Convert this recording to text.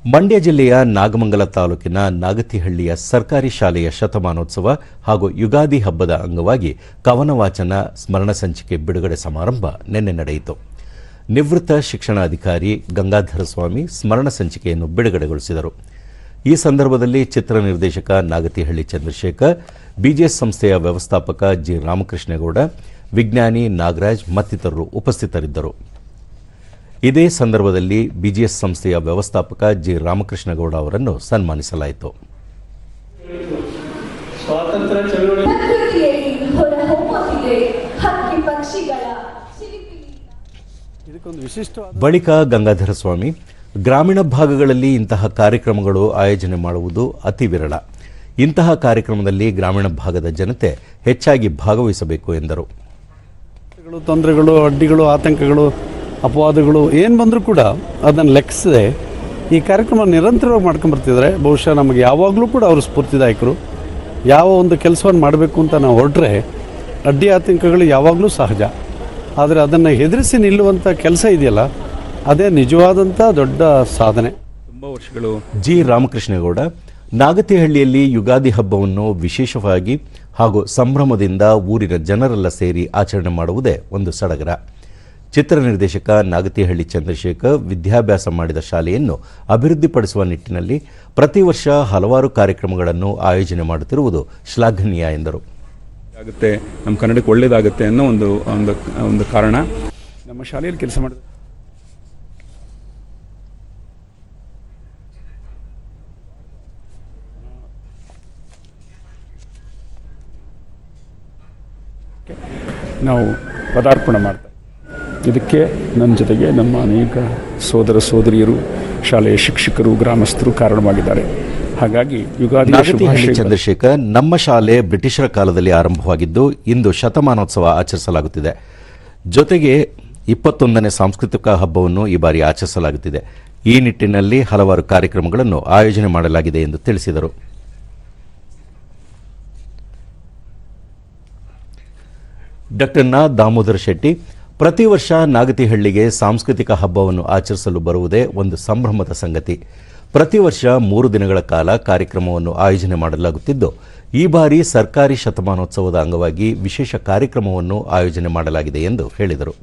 ಮಂಡ್ಯ ಜಿಲ್ಲೆಯ ನಾಗಮಂಗಲ ತಾಲೂಕಿನ ನಾಗತಿಹಳ್ಳಿಯ ಸರ್ಕಾರಿ ಶಾಲೆಯ ಶತಮಾನೋತ್ಸವ ಹಾಗೂ ಯುಗಾದಿ ಹಬ್ಬದ ಅಂಗವಾಗಿ ಕವನ ವಾಚನ ಸ್ಮರಣ ಸಂಚಿಕೆ ಬಿಡುಗಡೆ ಸಮಾರಂಭ ನಿನ್ನೆ ನಡೆಯಿತು. ನಿವೃತ್ತ ಶಿಕ್ಷಣಾಧಿಕಾರಿ ಗಂಗಾಧರ ಸ್ವಾಮಿ ಸ್ಮರಣ ಸಂಚಿಕೆಯನ್ನು ಬಿಡುಗಡೆಗೊಳಿಸಿದರು. ಈ ಸಂದರ್ಭದಲ್ಲಿ ಚಿತ್ರ ನಿರ್ದೇಶಕ ನಾಗತಿಹಳ್ಳಿ ಚಂದ್ರಶೇಖರ್, ಬಿಜಿಎಸ್ ಸಂಸ್ಥೆಯ ವ್ಯವಸ್ಥಾಪಕ ಜಿ ರಾಮಕೃಷ್ಣೇಗೌಡ, ವಿಜ್ಞಾನಿ ನಾಗರಾಜ್ ಮತ್ತಿತರರು ಉಪಸ್ಥಿತರಿದ್ದರು. ಇದೇ ಸಂದರ್ಭದಲ್ಲಿ ಬಿಜಿಎಸ್ ಸಂಸ್ಥೆಯ ವ್ಯವಸ್ಥಾಪಕ ಜಿ ರಾಮಕೃಷ್ಣೇಗೌಡ ಅವರನ್ನು ಸನ್ಮಾನಿಸಲಾಯಿತು. ಬಳಿಕ ಗಂಗಾಧರ ಸ್ವಾಮಿ, ಗ್ರಾಮೀಣ ಭಾಗಗಳಲ್ಲಿ ಇಂತಹ ಕಾರ್ಯಕ್ರಮಗಳು ಆಯೋಜನೆ ಮಾಡುವುದು ಅತಿ ವಿರಳ. ಇಂತಹ ಕಾರ್ಯಕ್ರಮದಲ್ಲಿ ಗ್ರಾಮೀಣ ಭಾಗದ ಜನತೆ ಹೆಚ್ಚಾಗಿ ಭಾಗವಹಿಸಬೇಕು ಎಂದರು. ತೊಂದರೆಗಳು, ಅಡ್ಡಿಗಳು, ಆತಂಕಗಳು, ಅಪವಾದಗಳು ಏನು ಬಂದರೂ ಕೂಡ ಅದನ್ನು ಲೆಕ್ಕಿಸದೆ ಈ ಕಾರ್ಯಕ್ರಮ ನಿರಂತರವಾಗಿ ಮಾಡ್ಕೊಂಬರ್ತಿದ್ದಾರೆ. ಬಹುಶಃ ನಮಗೆ ಯಾವಾಗಲೂ ಕೂಡ ಅವರು ಸ್ಫೂರ್ತಿದಾಯಕರು. ಯಾವ ಒಂದು ಕೆಲಸವನ್ನು ಮಾಡಬೇಕು ಅಂತ ನಾವು ಹೊರಟ್ರೆ ಅಡ್ಡಿ ಆತಂಕಗಳು ಯಾವಾಗಲೂ ಸಹಜ. ಆದರೆ ಅದನ್ನು ಎದುರಿಸಿ ನಿಲ್ಲುವಂಥ ಕೆಲಸ ಇದೆಯಲ್ಲ, ಅದೇ ನಿಜವಾದಂಥ ದೊಡ್ಡ ಸಾಧನೆ. ತುಂಬ ವರ್ಷಗಳು. ಜಿ ರಾಮಕೃಷ್ಣೇಗೌಡ, ನಾಗತಿಹಳ್ಳಿಯಲ್ಲಿ ಯುಗಾದಿ ಹಬ್ಬವನ್ನು ವಿಶೇಷವಾಗಿ ಹಾಗೂ ಸಂಭ್ರಮದಿಂದ ಊರಿನ ಜನರೆಲ್ಲ ಸೇರಿ ಆಚರಣೆ ಮಾಡುವುದೇ ಒಂದು ಸಡಗರ. ಚಿತ್ರ ನಿರ್ದೇಶಕ ನಾಗತಿಹಳ್ಳಿ ಚಂದ್ರಶೇಖರ್ ವಿದ್ಯಾಭ್ಯಾಸ ಮಾಡಿದ ಶಾಲೆಯನ್ನು ಅಭಿವೃದ್ಧಿಪಡಿಸುವ ನಿಟ್ಟಿನಲ್ಲಿ ಪ್ರತಿ ವರ್ಷ ಹಲವಾರು ಕಾರ್ಯಕ್ರಮಗಳನ್ನು ಆಯೋಜನೆ ಮಾಡುತ್ತಿರುವುದು ಶ್ಲಾಘನೀಯ ಎಂದರು. ಆಗುತ್ತೆ, ನಮ್ಮ ಕನ್ನಡಕ್ಕೆ ಒಳ್ಳೆಯದಾಗುತ್ತೆ ಅನ್ನೋ ಒಂದು ಕಾರಣ ನಮ್ಮ ಶಾಲೆಯಲ್ಲಿ ಕೆಲಸ ಮಾಡಿದ ನಾವು ಪದಾರ್ಪಣೆ ಮಾಡ್ತಾ. ಇದಕ್ಕೆ ನನ್ನ ಜೊತೆಗೆ ನಮ್ಮ ಅನೇಕ ಸೋದರ ಸೋದರಿಯರು, ಶಾಲೆಯ ಶಿಕ್ಷಕರು, ಗ್ರಾಮಸ್ಥರು ಕಾರಣವಾಗಿದ್ದಾರೆ. ಹಾಗಾಗಿ ಯುಗಾದಿ. ನಾಗತಿಹಳ್ಳಿ ಚಂದ್ರಶೇಖರ್, ನಮ್ಮ ಶಾಲೆ ಬ್ರಿಟಿಷರ ಕಾಲದಲ್ಲಿ ಆರಂಭವಾಗಿದ್ದು ಇಂದು ಶತಮಾನೋತ್ಸವ ಆಚರಿಸಲಾಗುತ್ತಿದೆ. ಜೊತೆಗೆ 21ನೇ ಸಾಂಸ್ಕೃತಿಕ ಹಬ್ಬವನ್ನು ಈ ಬಾರಿ ಆಚರಿಸಲಾಗುತ್ತಿದೆ. ಈ ನಿಟ್ಟಿನಲ್ಲಿ ಹಲವಾರು ಕಾರ್ಯಕ್ರಮಗಳನ್ನು ಆಯೋಜನೆ ಮಾಡಲಾಗಿದೆ ಎಂದು ತಿಳಿಸಿದರು. ಡಾಕ್ಟರ್ ನಾ ದಾಮೋದರ ಶೆಟ್ಟಿ, ಪ್ರತಿ ವರ್ಷ ನಾಗತಿಹಳ್ಳಿಗೆ ಸಾಂಸ್ಕೃತಿಕ ಹಬ್ಬವನ್ನು ಆಚರಿಸಲು ಬರುವುದೇ ಒಂದು ಸಂಭ್ರಮದ ಸಂಗತಿ. ಪ್ರತಿ ವರ್ಷ 3 ದಿನಗಳ ಕಾಲ ಕಾರ್ಯಕ್ರಮವನ್ನು ಆಯೋಜನೆ ಮಾಡಲಾಗುತ್ತಿದ್ದು, ಈ ಬಾರಿ ಸರ್ಕಾರಿ ಶತಮಾನೋತ್ಸವದ ಅಂಗವಾಗಿ ವಿಶೇಷ ಕಾರ್ಯಕ್ರಮವನ್ನು ಆಯೋಜನೆ ಮಾಡಲಾಗಿದೆ ಎಂದು ಹೇಳಿದರು.